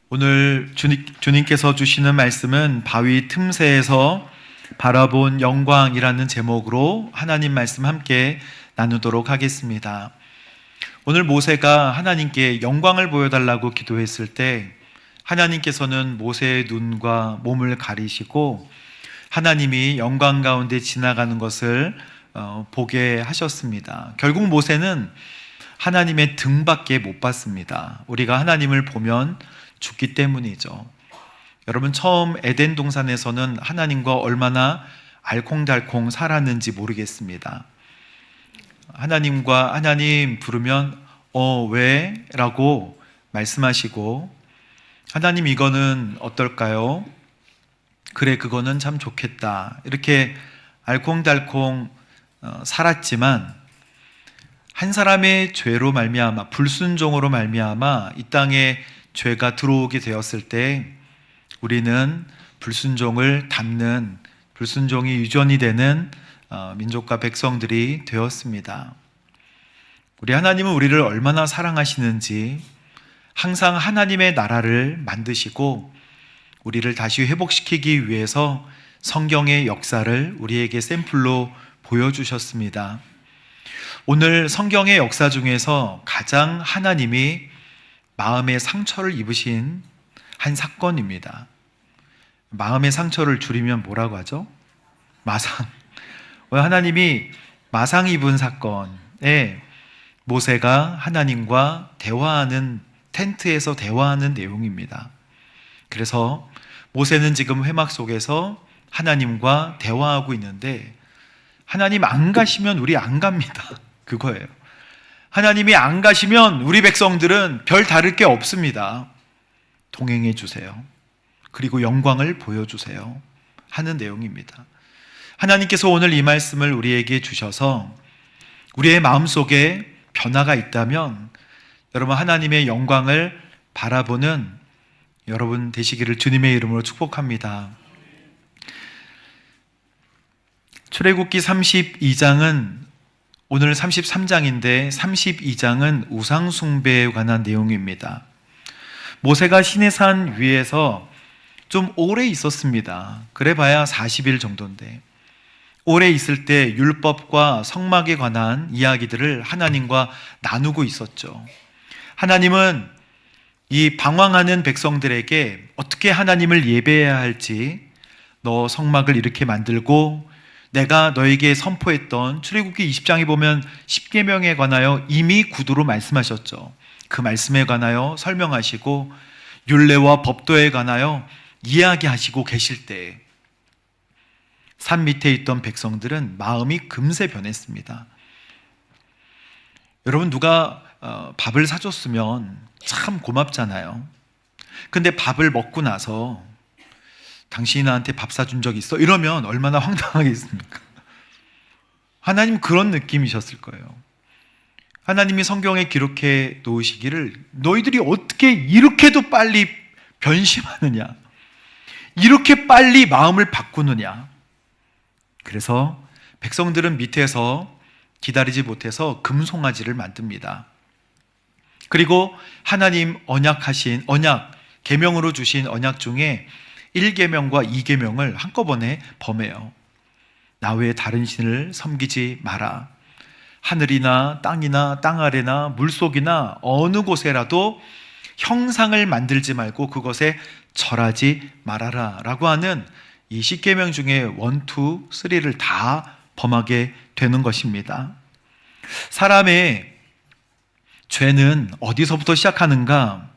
오늘 주님께서 주시는 말씀은 바위 틈새에서 바라본 영광이라는 제목으로 하나님 말씀 함께 나누도록 하겠습니다. 오늘 모세가 하나님께 영광을 보여달라고 기도했을 때 하나님께서는 모세의 눈과 몸을 가리시고 하나님이 영광 가운데 지나가는 것을 보게 하셨습니다. 결국 모세는 하나님의 등밖에 못 봤습니다. 우리가 하나님을 보면 죽기 때문이죠. 여러분, 처음 에덴 동산에서는 하나님과 얼마나 알콩달콩 살았는지 모르겠습니다. 하나님 부르면 왜? 라고 말씀하시고, 하나님 이거는 어떨까요? 그래, 그거는 참 좋겠다, 이렇게 알콩달콩 살았지만 한 사람의 죄로 말미암아, 불순종으로 말미암아 이 땅에 죄가 들어오게 되었을 때 우리는 불순종을 담는, 불순종이 유전이 되는 민족과 백성들이 되었습니다. 우리 하나님은 우리를 얼마나 사랑하시는지, 항상 하나님의 나라를 만드시고 우리를 다시 회복시키기 위해서 성경의 역사를 우리에게 샘플로 보여주셨습니다. 오늘 성경의 역사 중에서 가장 하나님이 마음의 상처를 입으신 한 사건입니다. 마음의 상처를 줄이면 뭐라고 하죠? 마상. 하나님이 마상 입은 사건에 모세가 하나님과 대화하는, 텐트에서 대화하는 내용입니다. 그래서 모세는 지금 회막 속에서 하나님과 대화하고 있는데, 하나님 안 가시면 우리 안 갑니다. 그거예요. 하나님이 안 가시면 우리 백성들은 별 다를 게 없습니다. 동행해 주세요. 그리고 영광을 보여주세요 하는 내용입니다. 하나님께서 오늘 이 말씀을 우리에게 주셔서 우리의 마음속에 변화가 있다면 여러분, 하나님의 영광을 바라보는 여러분 되시기를 주님의 이름으로 축복합니다. 출애굽기 32장은 오늘 33장인데 32장은 우상숭배에 관한 내용입니다. 모세가 시내산 위에서 좀 오래 있었습니다. 그래봐야 40일 정도인데 오래 있을 때 율법과 성막에 관한 이야기들을 하나님과 나누고 있었죠. 하나님은 이 방황하는 백성들에게 어떻게 하나님을 예배해야 할지, 너 성막을 이렇게 만들고 내가 너에게 선포했던, 출애굽기 20장에 보면 10계명에 관하여 이미 구두로 말씀하셨죠. 그 말씀에 관하여 설명하시고 율례와 법도에 관하여 이야기하시고 계실 때 산 밑에 있던 백성들은 마음이 금세 변했습니다. 여러분, 누가 밥을 사줬으면 참 고맙잖아요. 근데 밥을 먹고 나서 당신이 나한테 밥 사준 적 있어? 이러면 얼마나 황당하겠습니까? 하나님 그런 느낌이셨을 거예요. 하나님이 성경에 기록해 놓으시기를, 너희들이 어떻게 이렇게도 빨리 변심하느냐, 이렇게 빨리 마음을 바꾸느냐. 그래서 백성들은 밑에서 기다리지 못해서 금송아지를 만듭니다. 그리고 하나님 계명으로 주신 언약 중에 1계명과 2계명을 한꺼번에 범해요. 나 외에 다른 신을 섬기지 마라. 하늘이나 땅이나 땅 아래나 물속이나 어느 곳에라도 형상을 만들지 말고 그것에 절하지 말아라 라고 하는 이 10계명 중에 1, 2, 3를 다 범하게 되는 것입니다. 사람의 죄는 어디서부터 시작하는가?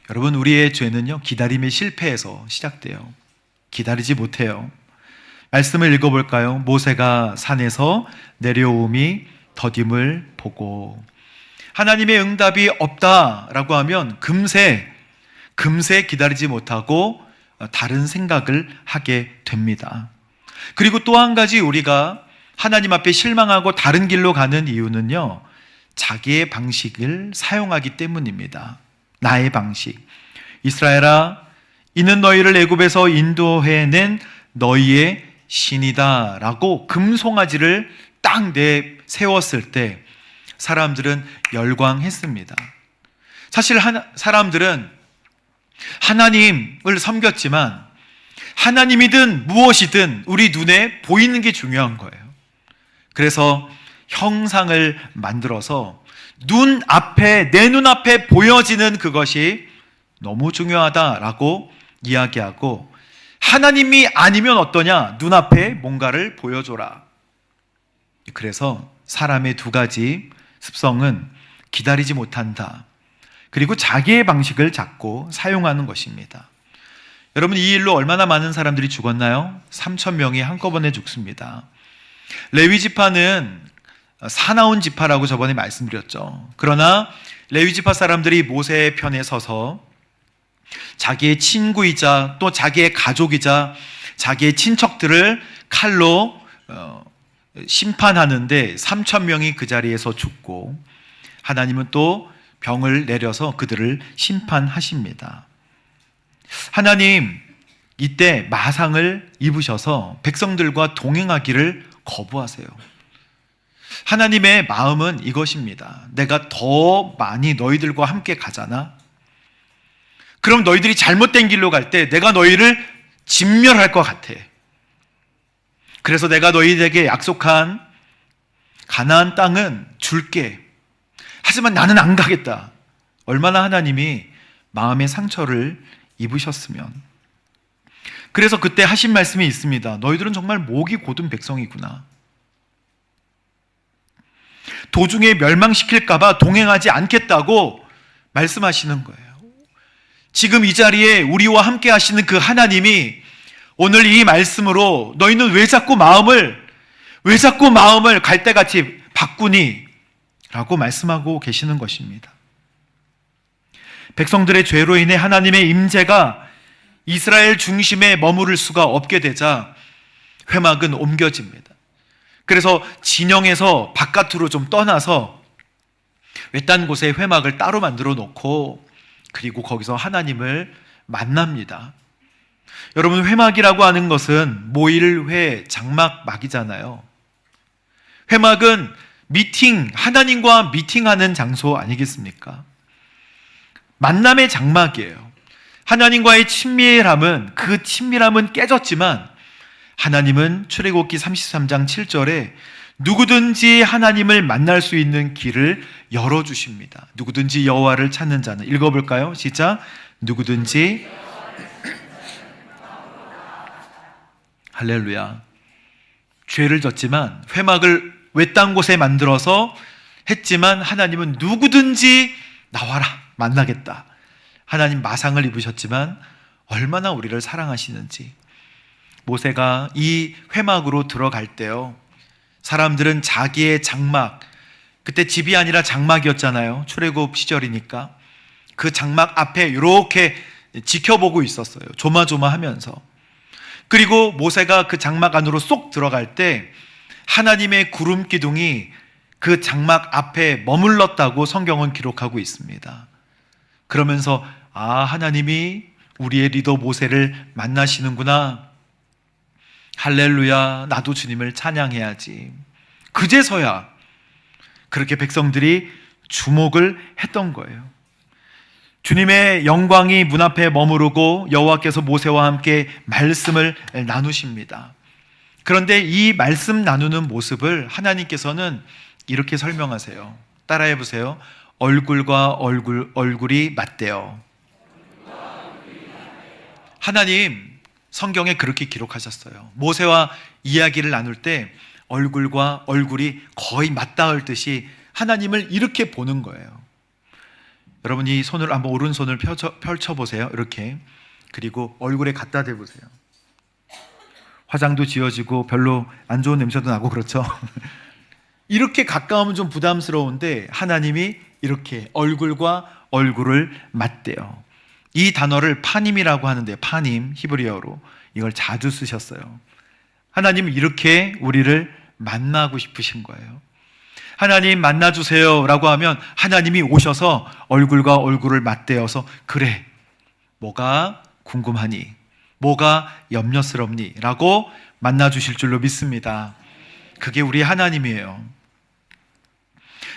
여러분, 우리의 죄는요, 기다림의 실패에서 시작돼요. 기다리지 못해요. 말씀을 읽어볼까요? 모세가 산에서 내려옴이 더딤을 보고, 하나님의 응답이 없다라고 하면 금세 기다리지 못하고 다른 생각을 하게 됩니다. 그리고 또 한 가지, 우리가 하나님 앞에 실망하고 다른 길로 가는 이유는요, 자기의 방식을 사용하기 때문입니다. 나의 방식. 이스라엘아, 이는 너희를 애굽에서 인도해낸 너희의 신이다 라고 금송아지를 딱 내세웠을 때 사람들은 열광했습니다. 사실 사람들은 하나님을 섬겼지만 하나님이든 무엇이든 우리 눈에 보이는 게 중요한 거예요. 그래서 형상을 만들어서 내 눈앞에 보여지는 그것이 너무 중요하다라고 이야기하고, 하나님이 아니면 어떠냐? 눈앞에 뭔가를 보여줘라. 그래서 사람의 두 가지 습성은 기다리지 못한다, 그리고 자기의 방식을 잡고 사용하는 것입니다. 여러분, 이 일로 얼마나 많은 사람들이 죽었나요? 3,000명이 한꺼번에 죽습니다. 레위 지파는 사나운 지파라고 저번에 말씀드렸죠. 그러나 레위 지파 사람들이 모세의 편에 서서 자기의 친구이자 또 자기의 가족이자 자기의 친척들을 칼로 심판하는데 3,000명이 그 자리에서 죽고, 하나님은 또 병을 내려서 그들을 심판하십니다. 하나님 이때 마상을 입으셔서 백성들과 동행하기를 거부하세요. 하나님의 마음은 이것입니다. 내가 더 많이 너희들과 함께 가잖아. 그럼 너희들이 잘못된 길로 갈 때 내가 너희를 진멸할 것 같아. 그래서 내가 너희에게 약속한 가나안 땅은 줄게. 하지만 나는 안 가겠다. 얼마나 하나님이 마음의 상처를 입으셨으면. 그래서 그때 하신 말씀이 있습니다. 너희들은 정말 목이 곧은 백성이구나. 도중에 멸망시킬까봐 동행하지 않겠다고 말씀하시는 거예요. 지금 이 자리에 우리와 함께 하시는 그 하나님이 오늘 이 말씀으로 너희는 왜 자꾸 마음을 갈대같이 바꾸니? 라고 말씀하고 계시는 것입니다. 백성들의 죄로 인해 하나님의 임재가 이스라엘 중심에 머무를 수가 없게 되자 회막은 옮겨집니다. 그래서 진영에서 바깥으로 좀 떠나서 외딴 곳에 회막을 따로 만들어 놓고, 그리고 거기서 하나님을 만납니다. 여러분, 회막이라고 하는 것은 모일회, 장막막이잖아요. 회막은 하나님과 미팅하는 장소 아니겠습니까? 만남의 장막이에요. 하나님과의 그 친밀함은 깨졌지만 하나님은 출애굽기 33장 7절에 누구든지 하나님을 만날 수 있는 길을 열어주십니다. 누구든지 여호와를 찾는 자는, 읽어볼까요? 시작. 누구든지, 할렐루야. 죄를 졌지만 회막을 외딴 곳에 만들어서 했지만 하나님은 누구든지 나와라, 만나겠다. 하나님 마상을 입으셨지만 얼마나 우리를 사랑하시는지. 모세가 이 회막으로 들어갈 때요, 사람들은 자기의 장막, 그때 집이 아니라 장막이었잖아요. 출애굽 시절이니까 그 장막 앞에 이렇게 지켜보고 있었어요. 조마조마하면서. 그리고 모세가 그 장막 안으로 쏙 들어갈 때 하나님의 구름 기둥이 그 장막 앞에 머물렀다고 성경은 기록하고 있습니다. 그러면서 하나님이 우리의 리더 모세를 만나시는구나. 할렐루야, 나도 주님을 찬양해야지. 그제서야 그렇게 백성들이 주목을 했던 거예요. 주님의 영광이 문 앞에 머무르고 여호와께서 모세와 함께 말씀을 나누십니다. 그런데 이 말씀 나누는 모습을 하나님께서는 이렇게 설명하세요. 따라해 보세요. 얼굴과 얼굴이 맞대요. 하나님 성경에 그렇게 기록하셨어요. 모세와 이야기를 나눌 때 얼굴과 얼굴이 거의 맞닿을 듯이 하나님을 이렇게 보는 거예요. 여러분, 이 손을 한번 오른손을 펼쳐보세요. 이렇게. 그리고 얼굴에 갖다 대보세요. 화장도 지워지고 별로 안 좋은 냄새도 나고 그렇죠. 이렇게 가까우면 좀 부담스러운데 하나님이 이렇게 얼굴과 얼굴을 맞대요. 이 단어를 파님이라고 하는데, 파님, 히브리어로 이걸 자주 쓰셨어요. 하나님은 이렇게 우리를 만나고 싶으신 거예요. 하나님 만나주세요 라고 하면 하나님이 오셔서 얼굴과 얼굴을 맞대어서, 그래, 뭐가 궁금하니? 뭐가 염려스럽니? 라고 만나주실 줄로 믿습니다. 그게 우리 하나님이에요.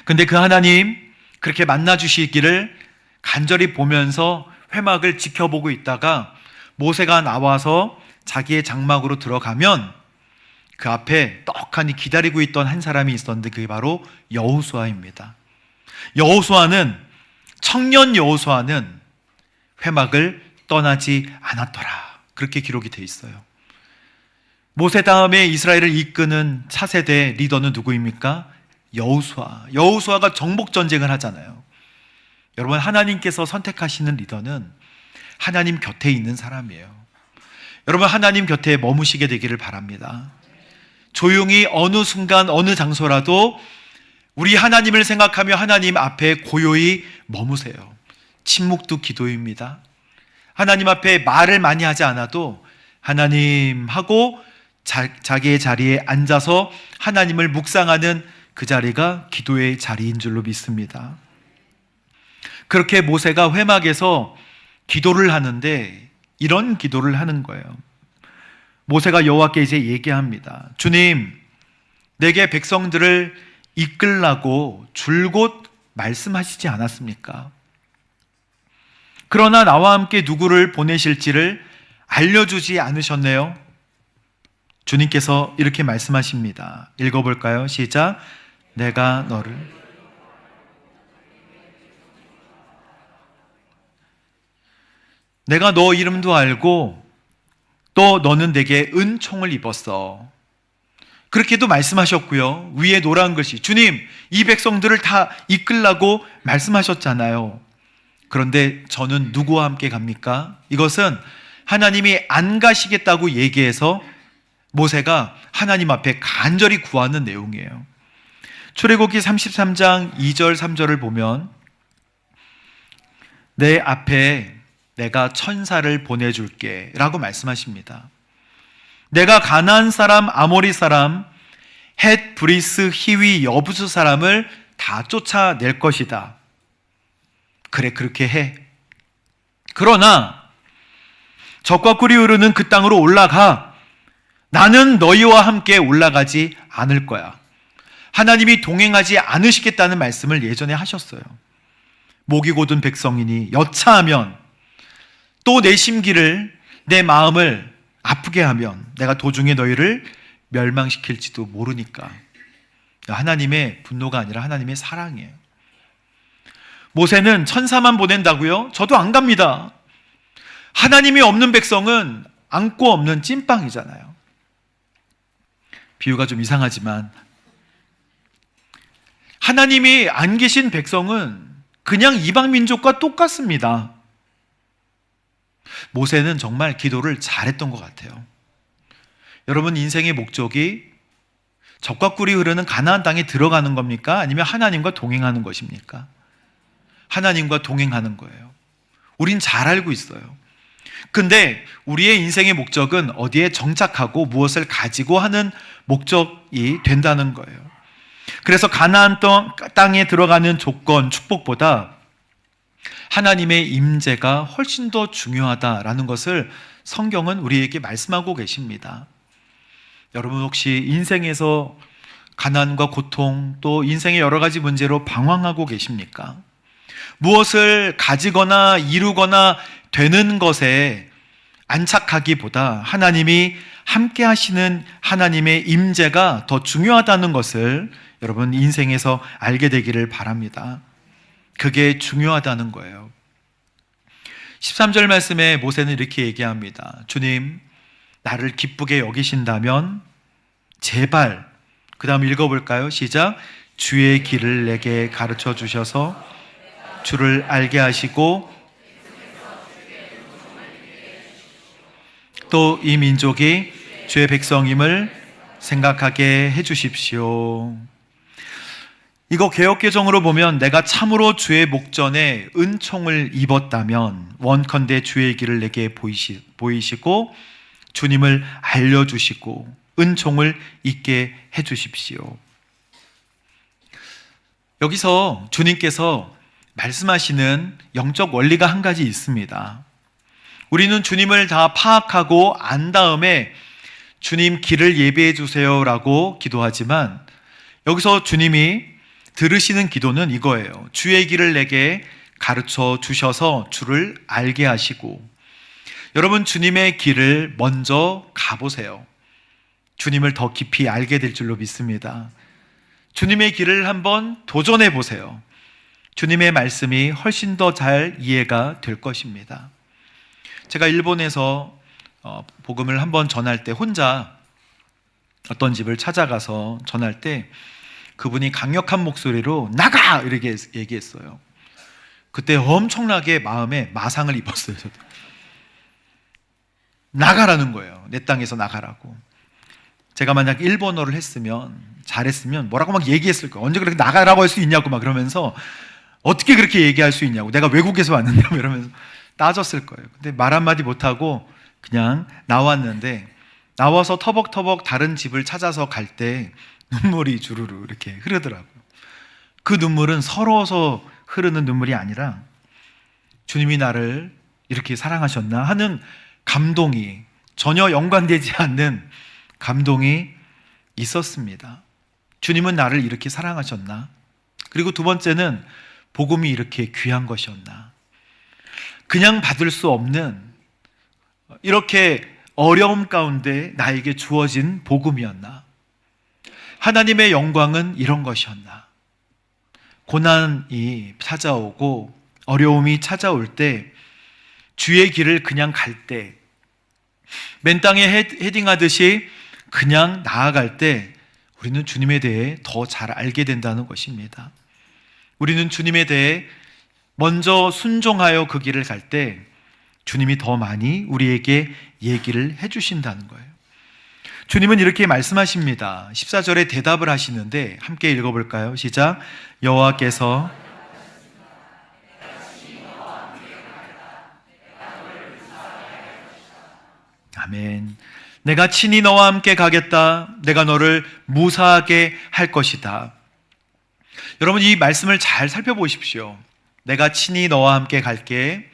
근데 그 하나님 그렇게 만나주시기를 간절히 보면서 회막을 지켜보고 있다가 모세가 나와서 자기의 장막으로 들어가면 그 앞에 떡하니 기다리고 있던 한 사람이 있었는데 그게 바로 여호수아입니다. 청년 여호수아는 회막을 떠나지 않았더라. 그렇게 기록이 돼 있어요. 모세 다음에 이스라엘을 이끄는 차세대 리더는 누구입니까? 여호수아가 정복 전쟁을 하잖아요. 여러분, 하나님께서 선택하시는 리더는 하나님 곁에 있는 사람이에요. 여러분, 하나님 곁에 머무시게 되기를 바랍니다. 조용히 어느 순간 어느 장소라도 우리 하나님을 생각하며 하나님 앞에 고요히 머무세요. 침묵도 기도입니다. 하나님 앞에 말을 많이 하지 않아도 하나님 하고 자기의 자리에 앉아서 하나님을 묵상하는 그 자리가 기도의 자리인 줄로 믿습니다. 그렇게 모세가 회막에서 기도를 하는데 이런 기도를 하는 거예요. 모세가 여호와께 이제 얘기합니다. 주님, 내게 백성들을 이끌라고 줄곧 말씀하시지 않았습니까? 그러나 나와 함께 누구를 보내실지를 알려주지 않으셨네요. 주님께서 이렇게 말씀하십니다. 읽어볼까요? 시작. 내가 너 이름도 알고 또 너는 내게 은총을 입었어. 그렇게도 말씀하셨고요. 위에 노란 글씨, 주님, 이 백성들을 다 이끌라고 말씀하셨잖아요. 그런데 저는 누구와 함께 갑니까? 이것은 하나님이 안 가시겠다고 얘기해서 모세가 하나님 앞에 간절히 구하는 내용이에요. 출애굽기 33장 2절 3절을 보면 내 앞에 내가 천사를 보내줄게 라고 말씀하십니다. 내가 가나안 사람, 아모리 사람, 헷, 브리스, 히위, 여부스 사람을 다 쫓아낼 것이다. 그래, 그렇게 해. 그러나 적과 꿀이 흐르는 그 땅으로 올라가. 나는 너희와 함께 올라가지 않을 거야. 하나님이 동행하지 않으시겠다는 말씀을 예전에 하셨어요. 목이 곧은 백성이니 여차하면 또 내 심기를, 내 마음을 아프게 하면 내가 도중에 너희를 멸망시킬지도 모르니까. 하나님의 분노가 아니라 하나님의 사랑이에요. 모세는 천사만 보낸다고요? 저도 안 갑니다. 하나님이 없는 백성은 안고 없는 찐빵이잖아요. 비유가 좀 이상하지만 하나님이 안 계신 백성은 그냥 이방 민족과 똑같습니다. 모세는 정말 기도를 잘했던 것 같아요. 여러분, 인생의 목적이 적과 꿀이 흐르는 가나안 땅에 들어가는 겁니까? 아니면 하나님과 동행하는 것입니까? 하나님과 동행하는 거예요. 우린 잘 알고 있어요. 근데 우리의 인생의 목적은 어디에 정착하고 무엇을 가지고 하는 목적이 된다는 거예요. 그래서 가나안 땅에 들어가는 조건, 축복보다 하나님의 임재가 훨씬 더 중요하다라는 것을 성경은 우리에게 말씀하고 계십니다. 여러분, 혹시 인생에서 가난과 고통, 또 인생의 여러 가지 문제로 방황하고 계십니까? 무엇을 가지거나 이루거나 되는 것에 안착하기보다 하나님이 함께 하시는 하나님의 임재가 더 중요하다는 것을 여러분 인생에서 알게 되기를 바랍니다. 그게 중요하다는 거예요. 13절 말씀에 모세는 이렇게 얘기합니다. 주님, 나를 기쁘게 여기신다면 제발, 그 다음 읽어볼까요? 시작. 주의 길을 내게 가르쳐 주셔서 주를 알게 하시고 또 이 민족이 주의 백성임을 생각하게 해주십시오. 이거 개역개정으로 보면 내가 참으로 주의 목전에 은총을 입었다면 원컨대 주의 길을 내게 보이시고 주님을 알려주시고 은총을 잊게 해주십시오. 여기서 주님께서 말씀하시는 영적 원리가 한 가지 있습니다. 우리는 주님을 다 파악하고 안 다음에 주님 길을 예비해 주세요라고 기도하지만 여기서 주님이 들으시는 기도는 이거예요. 주의 길을 내게 가르쳐 주셔서 주를 알게 하시고, 여러분 주님의 길을 먼저 가보세요. 주님을 더 깊이 알게 될 줄로 믿습니다. 주님의 길을 한번 도전해 보세요. 주님의 말씀이 훨씬 더 잘 이해가 될 것입니다. 제가 일본에서 복음을 한번 전할 때, 혼자 어떤 집을 찾아가서 전할 때 그분이 강력한 목소리로 나가! 이렇게 얘기했어요. 그때 엄청나게 마음에 마상을 입었어요. 저도. 나가라는 거예요. 내 땅에서 나가라고. 제가 만약 일본어를 했으면, 잘했으면 뭐라고 막 얘기했을 거예요. 언제 그렇게 나가라고 할 수 있냐고 막 그러면서, 어떻게 그렇게 얘기할 수 있냐고, 내가 외국에서 왔는데 이러면서 따졌을 거예요. 근데 말 한마디 못하고 그냥 나왔는데, 나와서 터벅터벅 다른 집을 찾아서 갈 때 눈물이 주르르 이렇게 흐르더라고요. 그 눈물은 서러워서 흐르는 눈물이 아니라 주님이 나를 이렇게 사랑하셨나 하는 감동이, 전혀 연관되지 않는 감동이 있었습니다. 주님은 나를 이렇게 사랑하셨나? 그리고 두 번째는 복음이 이렇게 귀한 것이었나? 그냥 받을 수 없는, 이렇게 어려움 가운데 나에게 주어진 복음이었나? 하나님의 영광은 이런 것이었나? 고난이 찾아오고 어려움이 찾아올 때, 주의 길을 그냥 갈 때, 맨 땅에 헤딩하듯이 그냥 나아갈 때, 우리는 주님에 대해 더 잘 알게 된다는 것입니다. 우리는 주님에 대해 먼저 순종하여 그 길을 갈 때 주님이 더 많이 우리에게 얘기를 해주신다는 거예요. 주님은 이렇게 말씀하십니다. 14절에 대답을 하시는데 함께 읽어볼까요? 시작. 여호와께서 아멘. 내가 친히 너와 함께 가겠다. 내가 너를 무사하게 할 것이다. 여러분, 이 말씀을 잘 살펴보십시오. 내가 친히 너와 함께 갈게.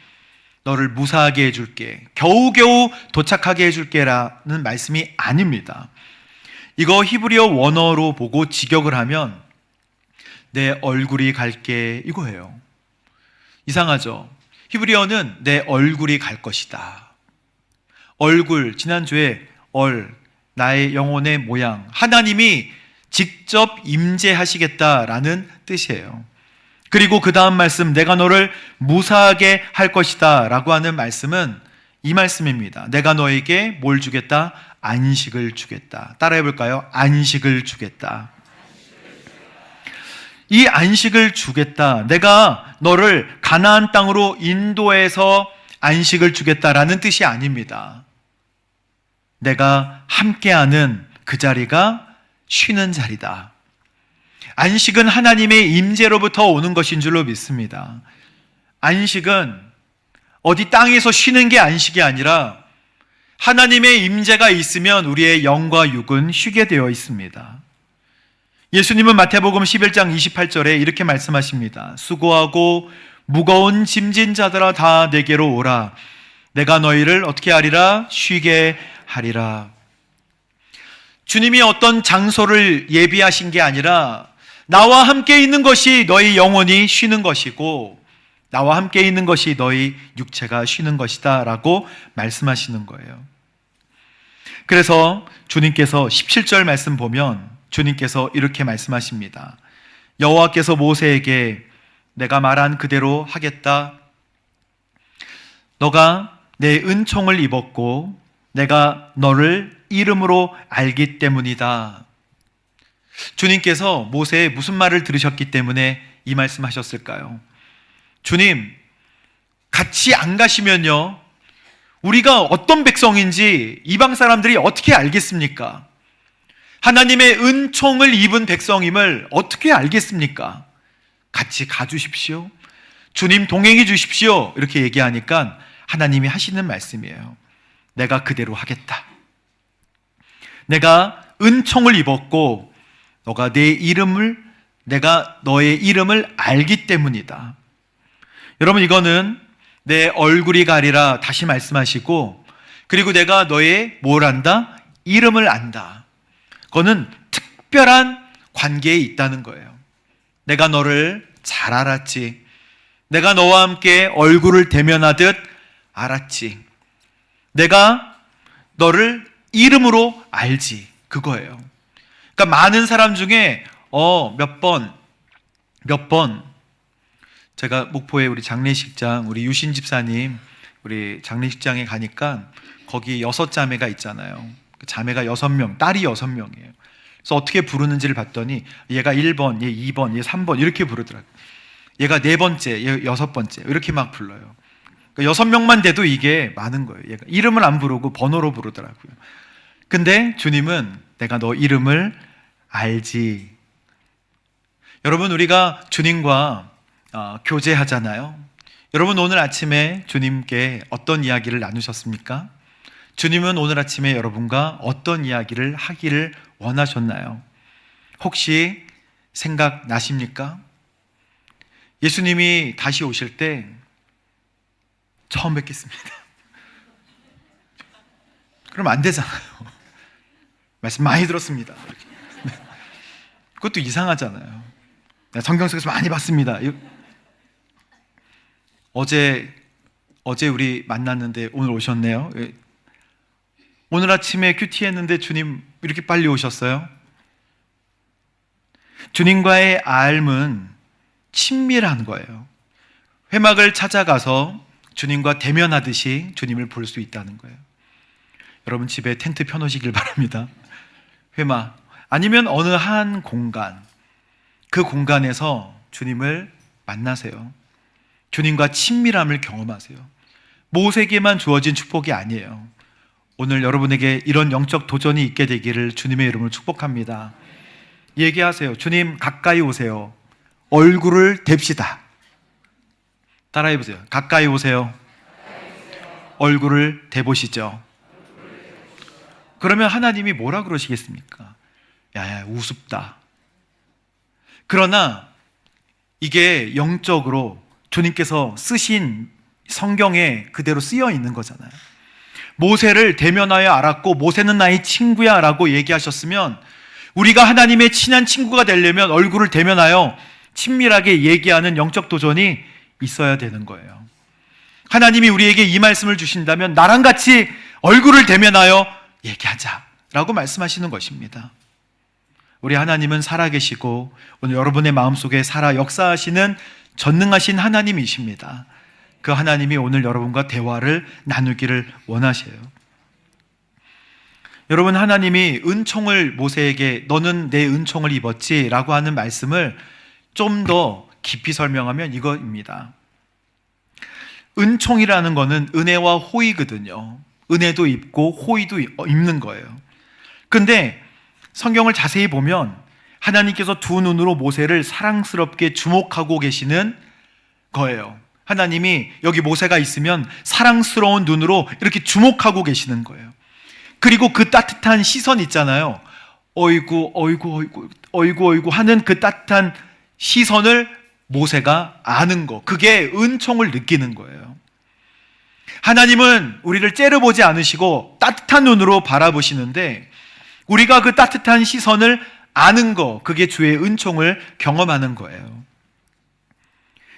너를 무사하게 해줄게. 겨우겨우 도착하게 해줄게 라는 말씀이 아닙니다. 이거 히브리어 원어로 보고 직역을 하면 내 얼굴이 갈게 이거예요. 이상하죠? 히브리어는 내 얼굴이 갈 것이다. 얼굴, 지난주에 나의 영혼의 모양, 하나님이 직접 임재하시겠다라는 뜻이에요. 그리고 그 다음 말씀, 내가 너를 무사하게 할 것이다 라고 하는 말씀은 이 말씀입니다. 내가 너에게 뭘 주겠다? 안식을 주겠다. 따라해 볼까요? 안식을 주겠다. 이 안식을 주겠다, 내가 너를 가나안 땅으로 인도해서 안식을 주겠다라는 뜻이 아닙니다. 내가 함께하는 그 자리가 쉬는 자리다. 안식은 하나님의 임재로부터 오는 것인 줄로 믿습니다. 안식은 어디 땅에서 쉬는 게 안식이 아니라 하나님의 임재가 있으면 우리의 영과 육은 쉬게 되어 있습니다. 예수님은 마태복음 11장 28절에 이렇게 말씀하십니다. 수고하고 무거운 짐진 자들아 다 내게로 오라. 내가 너희를 어떻게 하리라? 쉬게 하리라. 주님이 어떤 장소를 예비하신 게 아니라 나와 함께 있는 것이 너희 영혼이 쉬는 것이고 나와 함께 있는 것이 너희 육체가 쉬는 것이다 라고 말씀하시는 거예요. 그래서 주님께서 17절 말씀 보면 주님께서 이렇게 말씀하십니다. 여호와께서 모세에게 내가 말한 그대로 하겠다. 너가 내 은총을 입었고 내가 너를 이름으로 알기 때문이다. 주님께서 모세의 무슨 말을 들으셨기 때문에 이 말씀하셨을까요? 주님, 같이 안 가시면요, 우리가 어떤 백성인지 이방 사람들이 어떻게 알겠습니까? 하나님의 은총을 입은 백성임을 어떻게 알겠습니까? 같이 가주십시오. 주님 동행해 주십시오. 이렇게 얘기하니까 하나님이 하시는 말씀이에요. 내가 그대로 하겠다. 내가 은총을 입었고 너가 내가 너의 이름을 알기 때문이다. 여러분, 이거는 내 얼굴이 가리라 다시 말씀하시고, 그리고 내가 너의 뭘 안다? 이름을 안다. 그거는 특별한 관계에 있다는 거예요. 내가 너를 잘 알았지. 내가 너와 함께 얼굴을 대면하듯 알았지. 내가 너를 이름으로 알지. 그거예요. 그러니까 많은 사람 중에 몇 번 제가 목포에 우리 장례식장, 우리 유신 집사님 우리 장례식장에 가니까 거기 6자매가 있잖아요. 자매가 6명, 딸이 6명이에요. 그래서 어떻게 부르는지를 봤더니 얘가 1번, 얘 2번, 얘 3번 이렇게 부르더라고요. 얘가 4번째, 얘 6번째 이렇게 막 불러요. 그러니까 6명만 돼도 이게 많은 거예요. 얘가 이름을 안 부르고 번호로 부르더라고요. 근데 주님은 내가 너 이름을 알지. 여러분, 우리가 주님과 교제하잖아요. 여러분, 오늘 아침에 주님께 어떤 이야기를 나누셨습니까? 주님은 오늘 아침에 여러분과 어떤 이야기를 하기를 원하셨나요? 혹시 생각나십니까? 예수님이 다시 오실 때 처음 뵙겠습니다. 그럼 안 되잖아요. 말씀 많이 들었습니다. 그것도 이상하잖아요. 성경 속에서 많이 봤습니다. 어제 우리 만났는데 오늘 오셨네요. 오늘 아침에 큐티 했는데 주님 이렇게 빨리 오셨어요? 주님과의 알은 친밀한 거예요. 회막을 찾아가서 주님과 대면하듯이 주님을 볼 수 있다는 거예요. 여러분 집에 텐트 펴놓으시길 바랍니다. 회막 아니면 어느 한 공간, 그 공간에서 주님을 만나세요. 주님과 친밀함을 경험하세요. 모세에게만 주어진 축복이 아니에요. 오늘 여러분에게 이런 영적 도전이 있게 되기를 주님의 이름으로 축복합니다. 얘기하세요. 주님 가까이 오세요. 얼굴을 댑시다. 따라해보세요. 가까이 오세요. 얼굴을 대보시죠. 그러면 하나님이 뭐라 그러시겠습니까? 야야 우습다. 그러나 이게 영적으로 주님께서 쓰신 성경에 그대로 쓰여 있는 거잖아요. 모세를 대면하여 알았고 모세는 나의 친구야 라고 얘기하셨으면 우리가 하나님의 친한 친구가 되려면 얼굴을 대면하여 친밀하게 얘기하는 영적 도전이 있어야 되는 거예요. 하나님이 우리에게 이 말씀을 주신다면 나랑 같이 얼굴을 대면하여 얘기하자 라고 말씀하시는 것입니다. 우리 하나님은 살아계시고 오늘 여러분의 마음속에 살아 역사하시는 전능하신 하나님이십니다. 그 하나님이 오늘 여러분과 대화를 나누기를 원하셔요. 여러분, 하나님이 은총을 모세에게 너는 내 은총을 입었지 라고 하는 말씀을 좀 더 깊이 설명하면 이거입니다. 은총이라는 것은 은혜와 호의거든요. 은혜도 입고 호의도 입는 거예요. 근데 성경을 자세히 보면 하나님께서 두 눈으로 모세를 사랑스럽게 주목하고 계시는 거예요. 하나님이 여기 모세가 있으면 사랑스러운 눈으로 이렇게 주목하고 계시는 거예요. 그리고 그 따뜻한 시선 있잖아요. 어이구 하는 그 따뜻한 시선을 모세가 아는 거, 그게 은총을 느끼는 거예요. 하나님은 우리를 째려보지 않으시고 따뜻한 눈으로 바라보시는데 우리가 그 따뜻한 시선을 아는 거, 그게 주의 은총을 경험하는 거예요.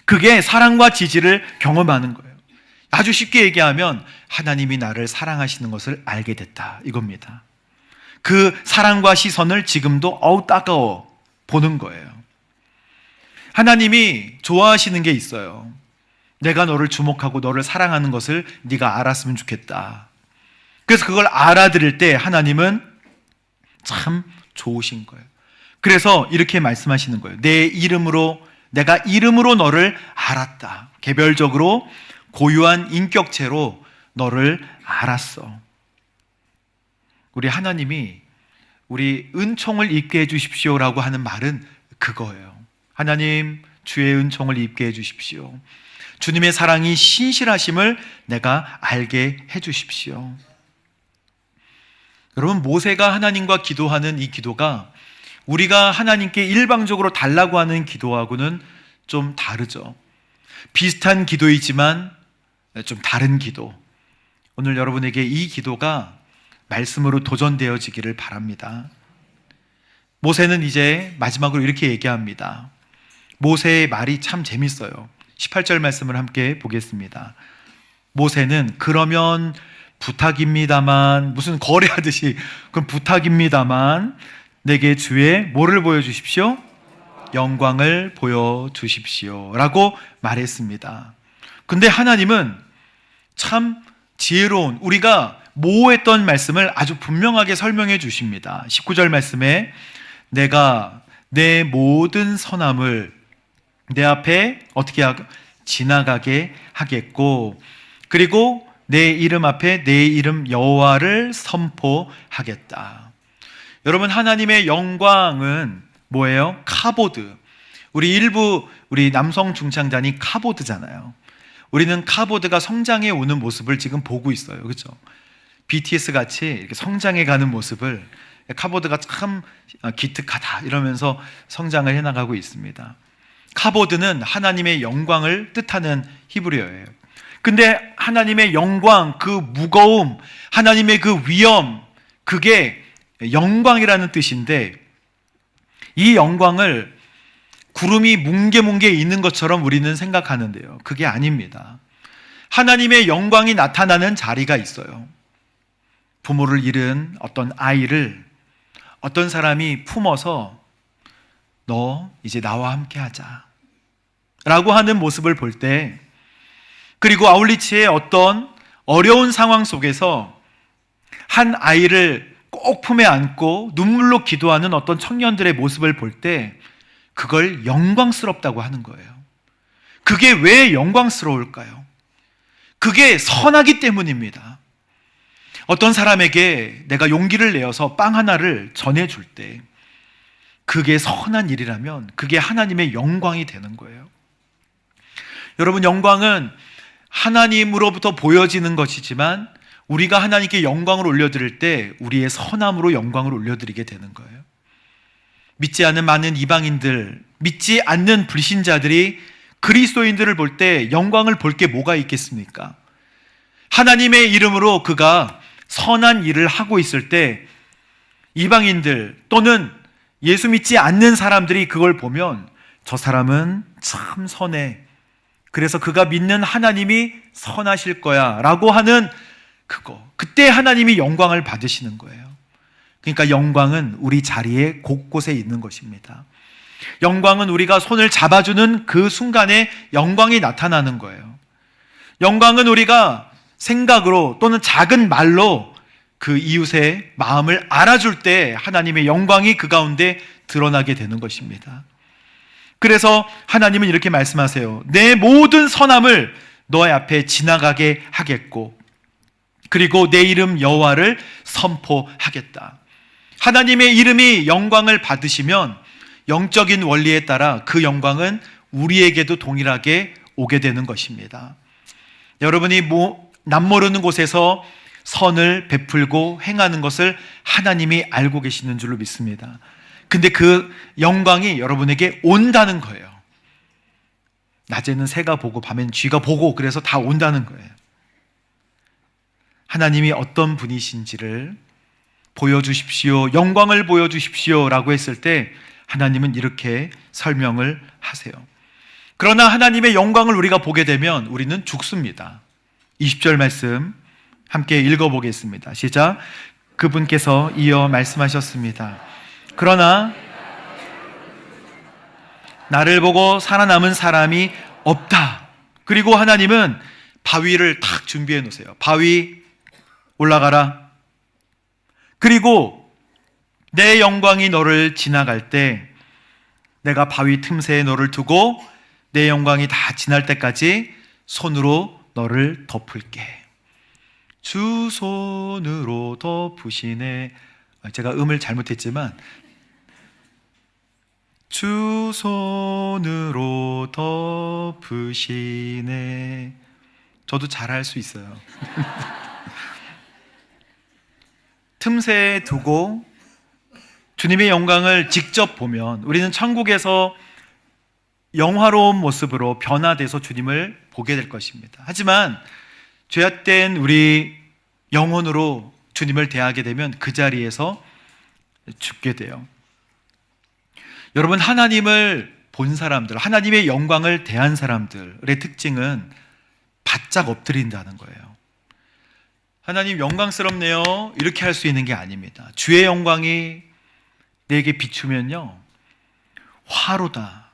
그게 사랑과 지지를 경험하는 거예요. 아주 쉽게 얘기하면 하나님이 나를 사랑하시는 것을 알게 됐다, 이겁니다. 그 사랑과 시선을 지금도 따가워 보는 거예요. 하나님이 좋아하시는 게 있어요. 내가 너를 주목하고 너를 사랑하는 것을 네가 알았으면 좋겠다. 그래서 그걸 알아들을 때 하나님은 참 좋으신 거예요. 그래서 이렇게 말씀하시는 거예요. 내가 이름으로 너를 알았다. 개별적으로 고유한 인격체로 너를 알았어. 우리 하나님이 우리 은총을 입게 해주십시오라고 하는 말은 그거예요. 하나님, 주의 은총을 입게 해주십시오. 주님의 사랑이 신실하심을 내가 알게 해주십시오. 여러분, 모세가 하나님과 기도하는 이 기도가 우리가 하나님께 일방적으로 달라고 하는 기도하고는 좀 다르죠. 비슷한 기도이지만 좀 다른 기도. 오늘 여러분에게 이 기도가 말씀으로 도전되어지기를 바랍니다. 모세는 이제 마지막으로 이렇게 얘기합니다. 모세의 말이 참 재밌어요. 18절 말씀을 함께 보겠습니다. 모세는 그러면 부탁입니다만, 무슨 거래하듯이 그럼 부탁입니다만 내게 주의 뭐를 보여주십시오? 영광을 보여주십시오 라고 말했습니다. 근데 하나님은 참 지혜로운, 우리가 모호했던 말씀을 아주 분명하게 설명해 주십니다. 19절 말씀에 내가 내 모든 선함을 내 앞에 어떻게 지나가게 하겠고, 그리고 내 이름 앞에 내 이름 여호와를 선포하겠다. 여러분, 하나님의 영광은 뭐예요? 카보드. 우리 남성 중창단이 카보드잖아요. 우리는 카보드가 성장해 오는 모습을 지금 보고 있어요. 그렇죠? BTS 같이 이렇게 성장해 가는 모습을, 카보드가 참 기특하다 이러면서 성장을 해나가고 있습니다. 카보드는 하나님의 영광을 뜻하는 히브리어예요. 근데 하나님의 영광, 그 무거움, 하나님의 그 위엄, 그게 영광이라는 뜻인데, 이 영광을 구름이 뭉게뭉게 있는 것처럼 우리는 생각하는데요, 그게 아닙니다. 하나님의 영광이 나타나는 자리가 있어요. 부모를 잃은 어떤 아이를 어떤 사람이 품어서 너 이제 나와 함께 하자 라고 하는 모습을 볼 때, 그리고 아울리치의 어떤 어려운 상황 속에서 한 아이를 꼭 품에 안고 눈물로 기도하는 어떤 청년들의 모습을 볼 때, 그걸 영광스럽다고 하는 거예요. 그게 왜 영광스러울까요? 그게 선하기 때문입니다. 어떤 사람에게 내가 용기를 내어서 빵 하나를 전해줄 때, 그게 선한 일이라면 그게 하나님의 영광이 되는 거예요. 여러분, 영광은 하나님으로부터 보여지는 것이지만, 우리가 하나님께 영광을 올려드릴 때 우리의 선함으로 영광을 올려드리게 되는 거예요. 믿지 않는 많은 이방인들, 믿지 않는 불신자들이 그리스도인들을 볼 때 영광을 볼 게 뭐가 있겠습니까? 하나님의 이름으로 그가 선한 일을 하고 있을 때 이방인들 또는 예수 믿지 않는 사람들이 그걸 보면 저 사람은 참 선해, 그래서 그가 믿는 하나님이 선하실 거야 라고 하는 그때 하나님이 영광을 받으시는 거예요. 그러니까 영광은 우리 자리에 곳곳에 있는 것입니다. 영광은 우리가 손을 잡아주는 그 순간에 영광이 나타나는 거예요. 영광은 우리가 생각으로 또는 작은 말로 그 이웃의 마음을 알아줄 때 하나님의 영광이 그 가운데 드러나게 되는 것입니다. 그래서 하나님은 이렇게 말씀하세요. 내 모든 선함을 너의 앞에 지나가게 하겠고, 그리고 내 이름 여호와를 선포하겠다. 하나님의 이름이 영광을 받으시면 영적인 원리에 따라 그 영광은 우리에게도 동일하게 오게 되는 것입니다. 여러분이 남모르는 곳에서 선을 베풀고 행하는 것을 하나님이 알고 계시는 줄로 믿습니다. 근데 그 영광이 여러분에게 온다는 거예요. 낮에는 새가 보고 밤에는 쥐가 보고, 그래서 다 온다는 거예요. 하나님이 어떤 분이신지를 보여주십시오, 영광을 보여주십시오 라고 했을 때 하나님은 이렇게 설명을 하세요. 그러나 하나님의 영광을 우리가 보게 되면 우리는 죽습니다. 20절 말씀 함께 읽어보겠습니다. 시작. 그분께서 이어 말씀하셨습니다. 그러나 나를 보고 살아남은 사람이 없다. 그리고 하나님은 바위를 탁 준비해 놓으세요. 바위 올라가라. 그리고 내 영광이 너를 지나갈 때 내가 바위 틈새에 너를 두고 내 영광이 다 지날 때까지 손으로 너를 덮을게. 주 손으로 덮으시네. 제가 음을 잘못했지만 주 손으로 덮으시네. 저도 잘할 수 있어요. 틈새에 두고 주님의 영광을 직접 보면 우리는 천국에서 영화로운 모습으로 변화돼서 주님을 보게 될 것입니다. 하지만 죄악된 우리 영혼으로 주님을 대하게 되면 그 자리에서 죽게 돼요. 여러분, 하나님을 본 사람들, 하나님의 영광을 대한 사람들의 특징은 바짝 엎드린다는 거예요. 하나님 영광스럽네요, 이렇게 할 수 있는 게 아닙니다. 주의 영광이 내게 비추면요, 화로다,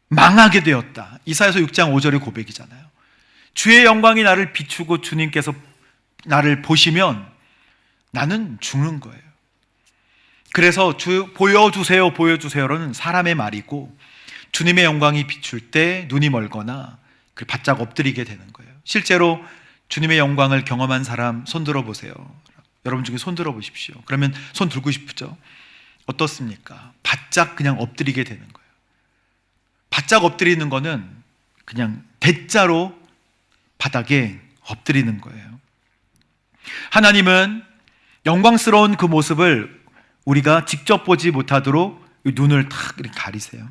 망하게 되었다. 이사야서 6장 5절의 고백이잖아요. 주의 영광이 나를 비추고 주님께서 나를 보시면 나는 죽는 거예요. 그래서 보여주세요, 보여주세요는 사람의 말이고, 주님의 영광이 비출 때 눈이 멀거나 바짝 엎드리게 되는 거예요. 실제로 주님의 영광을 경험한 사람 손 들어 보세요. 여러분 중에 손 들어 보십시오. 그러면 손 들고 싶죠? 어떻습니까? 바짝 그냥 엎드리게 되는 거예요. 바짝 엎드리는 거는 그냥 대자로 바닥에 엎드리는 거예요. 하나님은 영광스러운 그 모습을 우리가 직접 보지 못하도록 눈을 탁 이렇게 가리세요.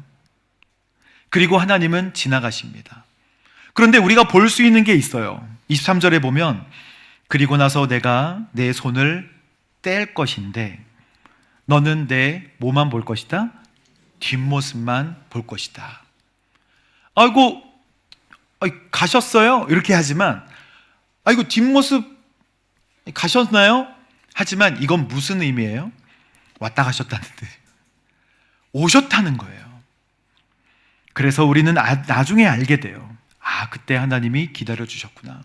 그리고 하나님은 지나가십니다. 그런데 우리가 볼 수 있는 게 있어요. 23절에 보면, 그리고 나서 내가 내 손을 뗄 것인데 너는 내 뭐만 볼 것이다? 뒷모습만 볼 것이다. 아이고, 가셨어요? 이렇게 하지만, 아이고, 뒷모습 가셨나요? 하지만 이건 무슨 의미예요? 왔다 가셨다는 뜻, 오셨다는 거예요. 그래서 우리는 나중에 알게 돼요. 그때 하나님이 기다려 주셨구나.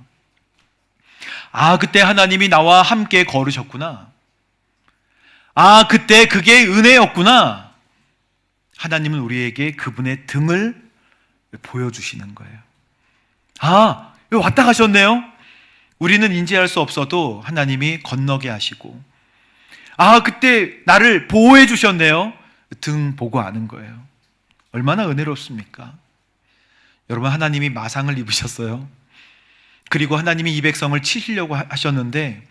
그때 하나님이 나와 함께 걸으셨구나. 그때 그게 은혜였구나. 하나님은 우리에게 그분의 등을 보여주시는 거예요. 여기 왔다 가셨네요. 우리는 인지할 수 없어도 하나님이 건너게 하시고, 그때 나를 보호해 주셨네요. 등 보고 아는 거예요. 얼마나 은혜롭습니까? 여러분, 하나님이 마상을 입으셨어요. 그리고 하나님이 이 백성을 치시려고 하셨는데,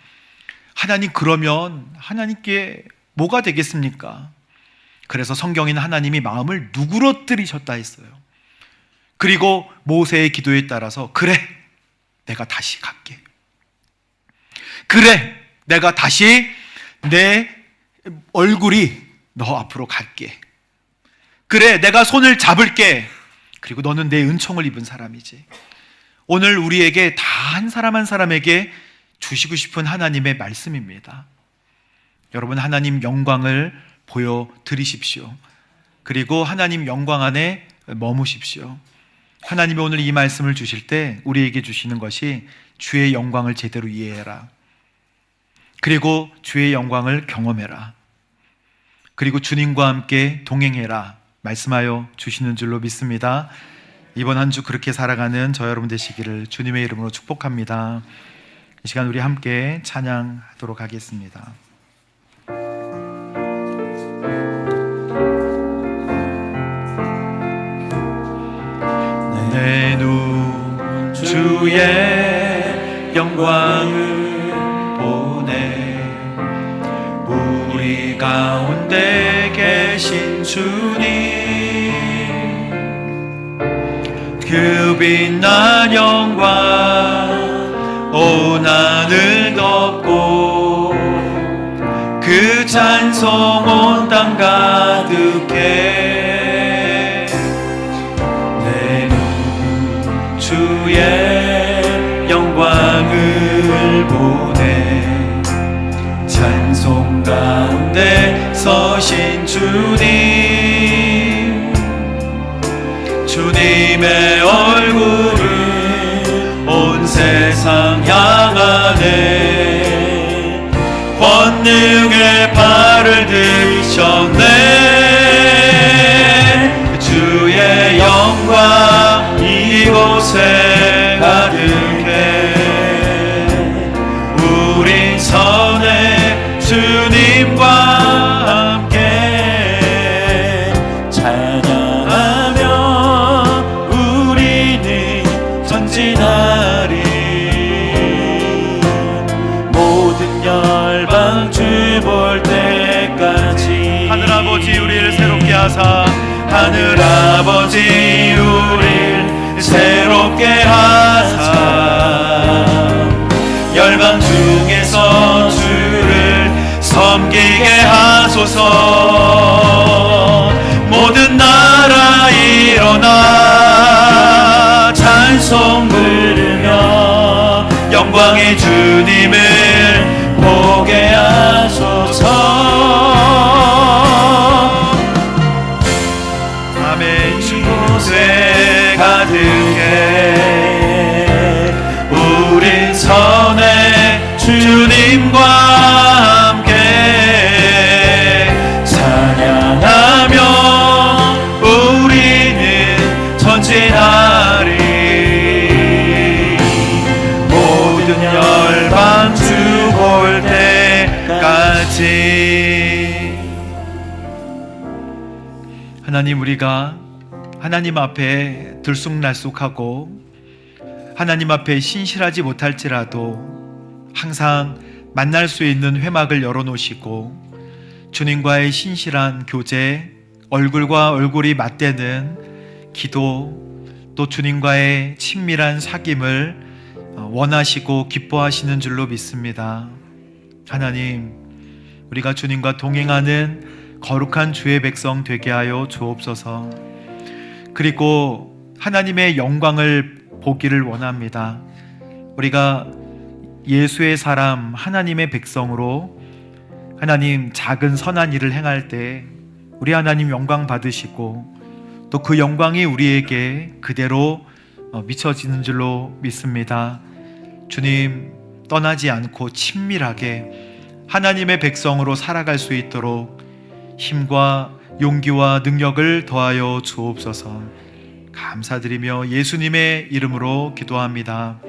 하나님, 그러면 하나님께 뭐가 되겠습니까? 그래서 성경에는 하나님이 마음을 누그러뜨리셨다 했어요. 그리고 모세의 기도에 따라서, 그래, 내가 다시 갈게. 그래, 내가 다시 내 얼굴이 너 앞으로 갈게. 그래, 내가 손을 잡을게. 그리고 너는 내 은총을 입은 사람이지. 오늘 우리에게 다 한 사람 한 사람에게 주시고 싶은 하나님의 말씀입니다. 여러분, 하나님 영광을 보여드리십시오. 그리고 하나님 영광 안에 머무십시오. 하나님이 오늘 이 말씀을 주실 때 우리에게 주시는 것이, 주의 영광을 제대로 이해해라. 그리고 주의 영광을 경험해라. 그리고 주님과 함께 동행해라 말씀하여 주시는 줄로 믿습니다. 이번 한 주 그렇게 살아가는 저 여러분 되시기를 주님의 이름으로 축복합니다. 이 시간 우리 함께 찬양하도록 하겠습니다. 내 눈 주의 영광을 보내, 우리 가운데 계신 주님, 그 빛난 영광 온 하늘 덮고, 그 찬송 온 땅 가득해. 내 눈 주의 영광을 보내, 찬송 가운데 서신 주님, 주님의 얼굴을 온 세상 향하네. 권능의 발을 들이셨네. 주의 영광 이곳에 가득해. 우린 선해 주님과 함께 찬양하며 우리는 전진하리. 모든 열방 주 볼 때까지 하늘아버지 우리를 새롭게 하사, 하늘아버지 우리를 새롭게 하사, 열방 중에서 주를 섬기게 하소서. 모든 나라 일어나 찬송 부르며 영광의 주님을 보게 하소서. 아멘. 이곳에 가득해 우린 선해 주님과 함께 찬양하며 우리는 전진하리. 모든 열방 주 볼 때까지. 하나님, 우리가 하나님 앞에 들쑥날쑥하고 하나님 앞에 신실하지 못할지라도 항상 만날 수 있는 회막을 열어놓으시고 주님과의 신실한 교제, 얼굴과 얼굴이 맞대는 기도, 또 주님과의 친밀한 사귐을 원하시고 기뻐하시는 줄로 믿습니다. 하나님, 우리가 주님과 동행하는 거룩한 주의 백성 되게 하여 주옵소서. 그리고 하나님의 영광을 보기를 원합니다. 우리가 예수의 사람, 하나님의 백성으로 하나님 작은 선한 일을 행할 때 우리 하나님 영광 받으시고 또 그 영광이 우리에게 그대로 미쳐지는 줄로 믿습니다. 주님, 떠나지 않고 친밀하게 하나님의 백성으로 살아갈 수 있도록 힘과 용기와 능력을 더하여 주옵소서. 감사드리며 예수님의 이름으로 기도합니다.